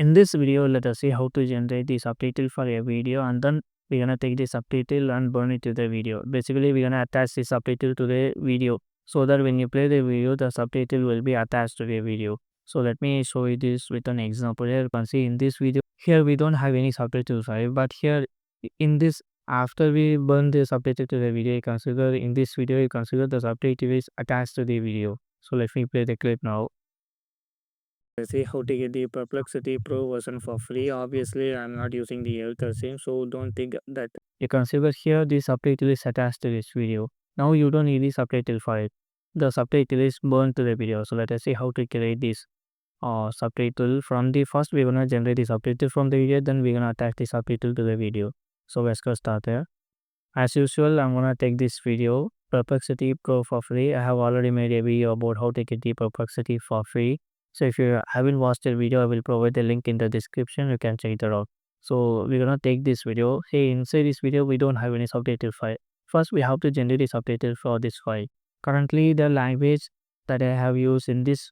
In this video, let us see how to generate the subtitle for a video, and then we're gonna take the subtitle and burn it to the video. Basically, we're gonna attach the subtitle to the video so that when you play the video, the subtitle will be attached to the video. So let me show you this with an example. Here you can see in this video, here we don't have any subtitle file, but here in this, after we burn the subtitle to the video, you consider in this video, you consider the subtitle is attached to the video. So let me play the clip now. See how to get the Perplexity Pro version for free. Obviously, I'm not using the Elter sim, so don't think that. You consider here the subtitle is attached to this video. Now you don't need the subtitle file. The subtitle is burned to the video. So let us see how to create this subtitle. From the first, we're gonna generate the subtitle from the video, then we're gonna attach the subtitle to the video. So let's go start there. As usual, I'm gonna take this video Perplexity Pro for free. I have already made a video about how to get the Perplexity for free. So if you haven't watched the video, I will provide the link in the description. You can check it out. So we're gonna take this video. Hey, inside this video, we don't have any subtitle file. First, we have to generate a subtitle for this file. Currently, the language that I have used in this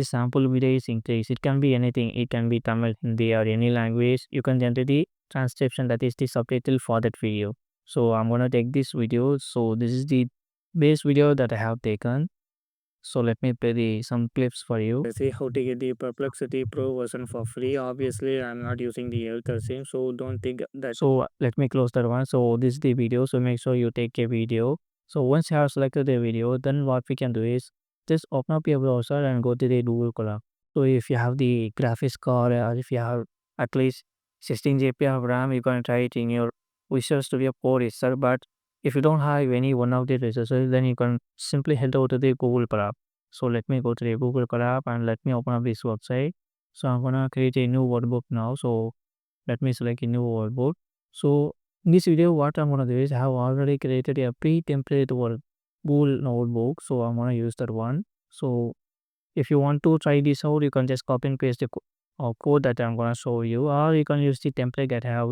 sample video is English. It can be anything. It can be Tamil, Hindi, or any language. You can generate the transcription, that is the subtitle for that video. So I'm gonna take this video. So this is the base video that I have taken. So let me play some clips for you. See how to get the Perplexity Pro version for free. Obviously, I'm not using the Elter sim, so don't think that. So let me close that one. So this is the video. So make sure you take a video. So once you have selected the video, then what we can do is just open up your browser and go to the Google Colab. So if you have the graphics card or if you have at least 16 GB of RAM, you can try it in your Visual Studio Code itself. But if you don't have any one of the resources, then you can simply head over to the Google Colab. So let me go to the Google Colab and let me open up this website. So I'm gonna create a new workbook now. So let me select a new workbook. So in this video, what I'm gonna do is I have already created a pre-template Google notebook. So I'm gonna use that one. So if you want to try this out, you can just copy and paste the code that I'm gonna show you, or you can use the template that I have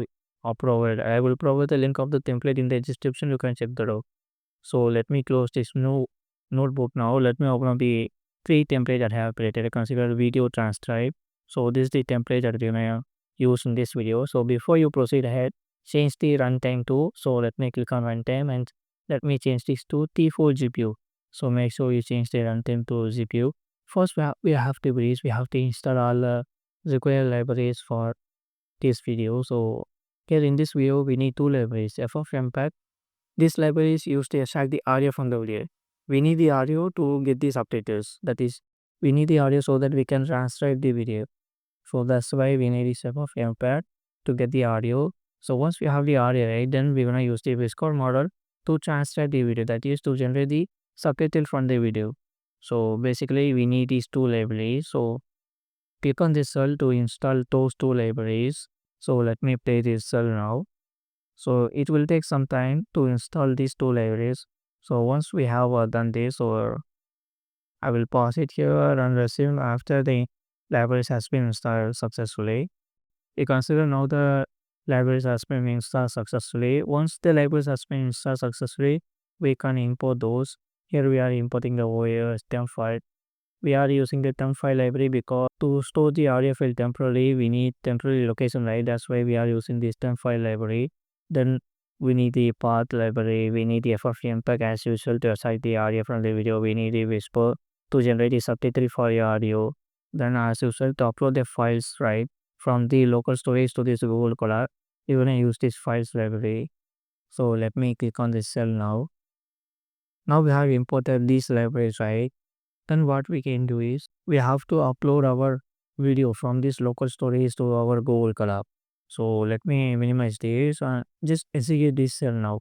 provided. I will provide the link of the template in the description. You can check that out. So let me close this new notebook now. Let me open up the three template that I have created. Consider video transcribe. So this is the template that we're gonna use in this video. So before you proceed ahead, change the runtime to. So let me click on runtime and let me change this to T4 GPU. So make sure you change the runtime to GPU. First, we have to install all the required libraries for this video. So here in this video, we need two libraries, FFmpeg. This library is used to extract the audio from the video. We need the audio to get the subtitles. That is, we need the audio so that we can transcribe the video. So that's why we need this FFmpeg to get the audio. So once we have the audio, right, then we're gonna use the Whisper model to transcribe the video. That is to generate the subtitle from the video. So basically, we need these two libraries. So click on this cell to install those two libraries. So let me play this cell now. So it will take some time to install these two libraries. So once we have done this, or I will pause it here and resume after the libraries has been installed successfully. You consider now the libraries has been installed successfully. Once the libraries has been installed successfully, we can import those. Here we are importing the OAS temp file. We are using the temp file library because to store the audio file temporarily, we need temporary location, right? That's why we are using this temp file library. Then we need the path library, we need the FFmpeg as usual to assign the audio from the video, we need the Whisper to generate the subtitle for your audio. Then as usual to upload the files, right, from the local storage to this Google Colab, you're gonna use this files library. So let me click on this cell now. Now we have imported these libraries, right? Then what we can do is we have to upload our video from this local storage to our Google Colab. So let me minimize this and just execute this cell now.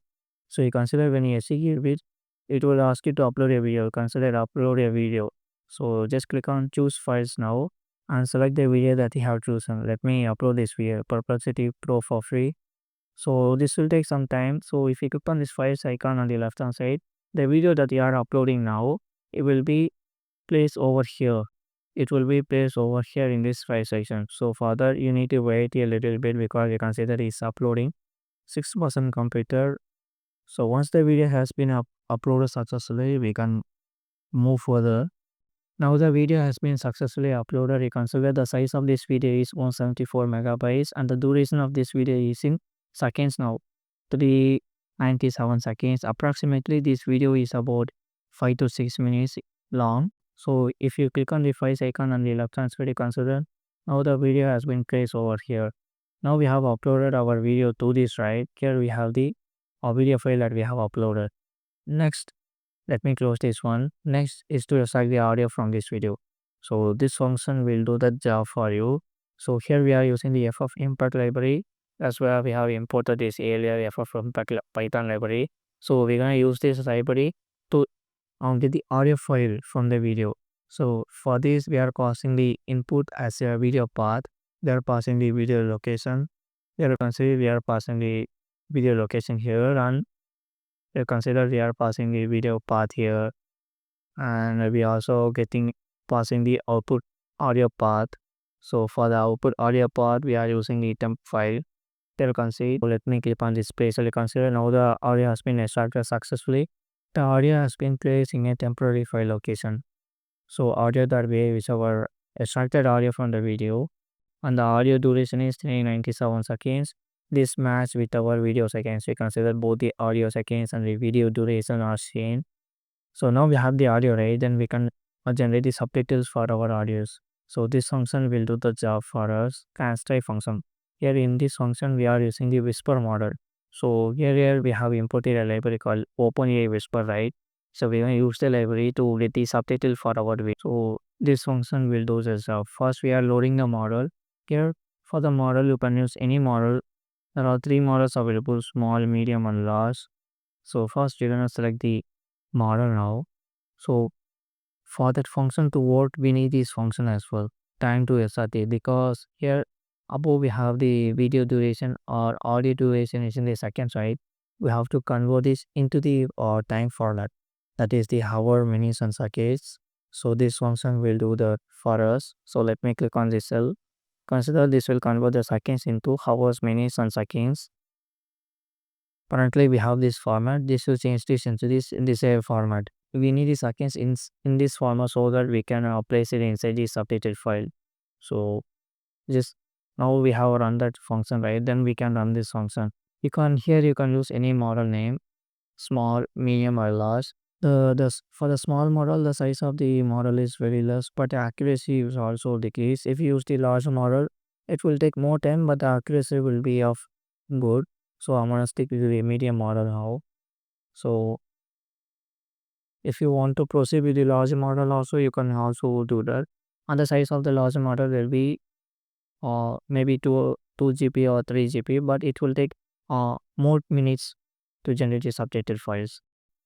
So you consider when you execute it will ask you to upload a video. Consider upload a video. So just click on choose files now and select the video that you have chosen. Let me upload this video, Perplexity Pro for free. So this will take some time. So if you click on this files icon on the left hand side, the video that you are uploading now, it will be placed over here. It will be placed over here in this file section. So further you need to wait a little bit because you can see that it's uploading 6% computer. So once the video has been uploaded successfully, we can move further. Now the video has been successfully uploaded. You consider the size of this video is 174 megabytes and the duration of this video is in seconds now, 397 seconds. Approximately this video is about 5 to 6 minutes long. So if you click on the files icon on the left hand side, you consider now the video has been placed over here. Now we have uploaded our video to this, right? Here we have the video file that we have uploaded. Next, let me close this one. Next is to extract the audio from this video. So this function will do the job for you. So here we are using the FFmpeg library. That's where we have imported this earlier FFmpeg Python library. So we're gonna use this library to get the audio file from the video. So for this we are passing the input as a video path. They are passing the video location. Here you can see we are passing the video location here, and you consider we are passing the video path here, and we also passing the output audio path. So for the output audio path we are using the temp file. There you can see. So let me click on this place. So you consider now the audio has been extracted successfully. The audio has been placed in a temporary file location. So audio that way is our extracted audio from the video, and the audio duration is 397 seconds. This match with our video seconds. We consider both the audio seconds and the video duration are same. So now we have the audio, right? Then we can generate the subtitles for our audios. So this function will do the job for us. Transcribe function. Here in this function we are using the Whisper model. So here we have imported a library called OpenAI Whisper, right? So we're going to use the library to get the subtitle for our video. So this function will do the job. First we are loading the model. Here for the model you can use any model. There are 3 models available: small, medium and large. So first we're going to select the model now. So for that function to work we need this function as well, time to SRT, because here above we have the video duration or audio duration is in the seconds, right? We have to convert this into the time format, that is the hour, minutes and seconds. So this function will do that for us. So let me click on this cell. Consider this will convert the seconds into hours, minutes and seconds. Currently we have this format. This will change this into this in this format. We need the seconds in this format so that we can place it inside the subtitle file. So just now we have run that function, right? Then we can run this function. You can use any model name, small, medium or large. For the small model the size of the model is very less, but the accuracy is also decreased. If you use the large model it will take more time, but the accuracy will be of good. So I'm gonna stick with the medium model now. So if you want to proceed with the large model also, you can also do that. And the size of the large model will be maybe 2 GB or 3 GB, but it will take more minutes to generate the subtitle files.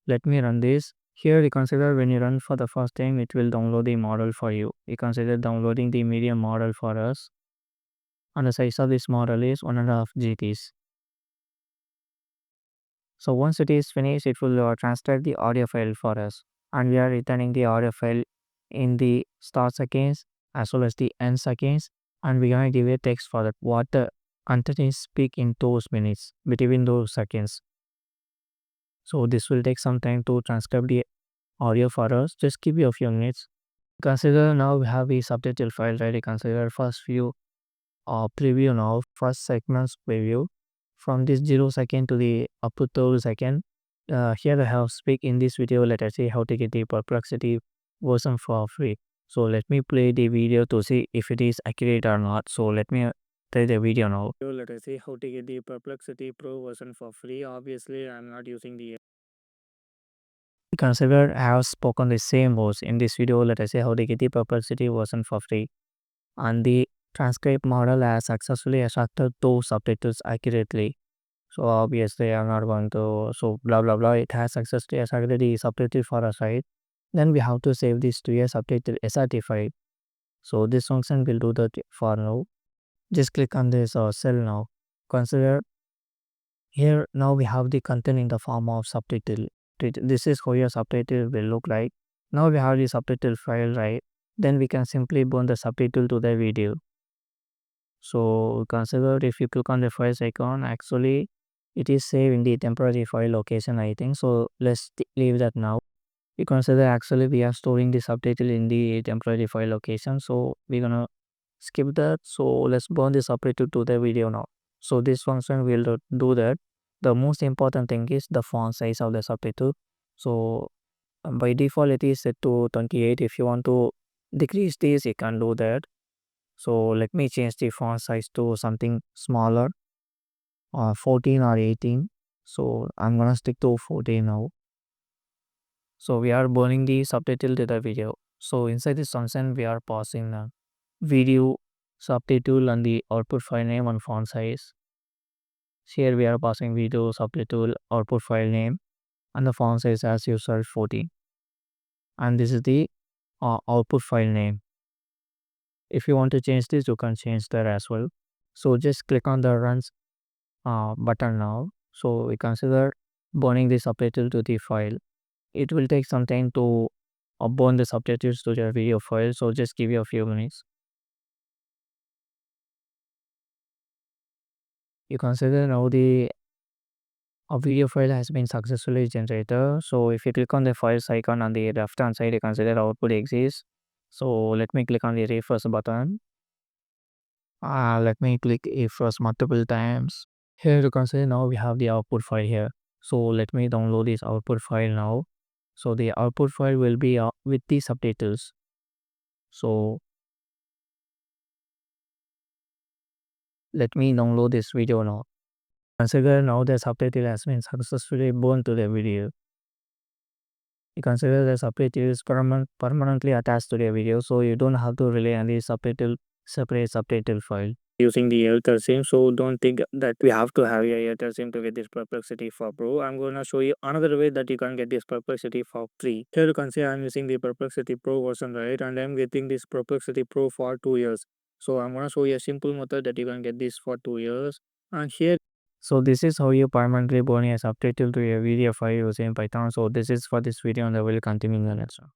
Let me run this. Here you consider when you run for the first time it will download the model for you. You consider downloading the medium model for us, and the size of this model is 1.5 GBs. So once it is finished, it will transcribe the audio file for us, and we are returning the audio file in the start seconds as well as the end seconds, and we're going to give a text for that what the content is speak in those minutes between those seconds. So this will take some time to transcribe the audio for us. Just give you a few minutes. Consider now we have the subtitle file ready. Consider first view preview now, first segments preview. From this 0 second to the up to 3rd second, here I have speak in this video. Let us see how to get the perplexity version for free. So let me play the video to see if it is accurate or not. So let me play the video now. So let us see how to get the perplexity pro version for free. Obviously I'm not using the consider I have spoken the same words in this video. Let us see how to get the perplexity version for free, and the transcribe model has successfully extracted 2 subtitles accurately. So obviously I'm not going to, so blah blah blah, it has successfully extracted the subtitle for us, right? Then we have to save this to a subtitle SRT file. So this function will do that for now. Just click on this cell now. Consider here now we have the content in the form of subtitle. This is how your subtitle will look like. Now we have the subtitle file, right? Then we can simply burn the subtitle to the video. So consider if you click on the files icon, actually it is saved in the temporary file location, I think. So let's leave that now. You consider actually we are storing the subtitle in the temporary file location, so we're gonna skip that. So let's burn the subtitle to the video now. So this function will do that. The most important thing is the font size of the subtitle. So by default it is set to 28. If you want to decrease this, you can do that. So let me change the font size to something smaller, 14 or 18. So I'm gonna stick to 14 now. So we are burning the subtitle to the video. So inside this function we are passing the video subtitle and the output file name and font size. Here we are passing video subtitle output file name and the font size as usual 14. And this is the output file name. If you want to change this, you can change that as well. So just click on the runs button now. So we consider burning the subtitle to the file. It will take some time to burn the subtitles to the video file. So just give you a few minutes. You consider now the video file has been successfully generated. So if you click on the files icon on the left hand side, you consider output exists. So let me click on the refresh button. Let me click refresh multiple times. Here you can see now we have the output file here. So let me download this output file now. So the output file will be with the subtitles. So let me download this video now. Consider now the subtitle has been successfully burned to the video. You consider the subtitle is permanently attached to the video, so you don't have to rely on the separate subtitle file using the Airtel SIM. So don't think that we have to have a Airtel SIM to get this Perplexity for Pro. I'm gonna show you another way that you can get this Perplexity for free. Here you can see I'm using the Perplexity Pro version, right, and I'm getting this Perplexity Pro for 2 years. So I'm gonna show you a simple method that you can get this for 2 years. And here, so this is how you permanently burn a subtitle to a video file using Python. So this is for this video and I will continue in the next one.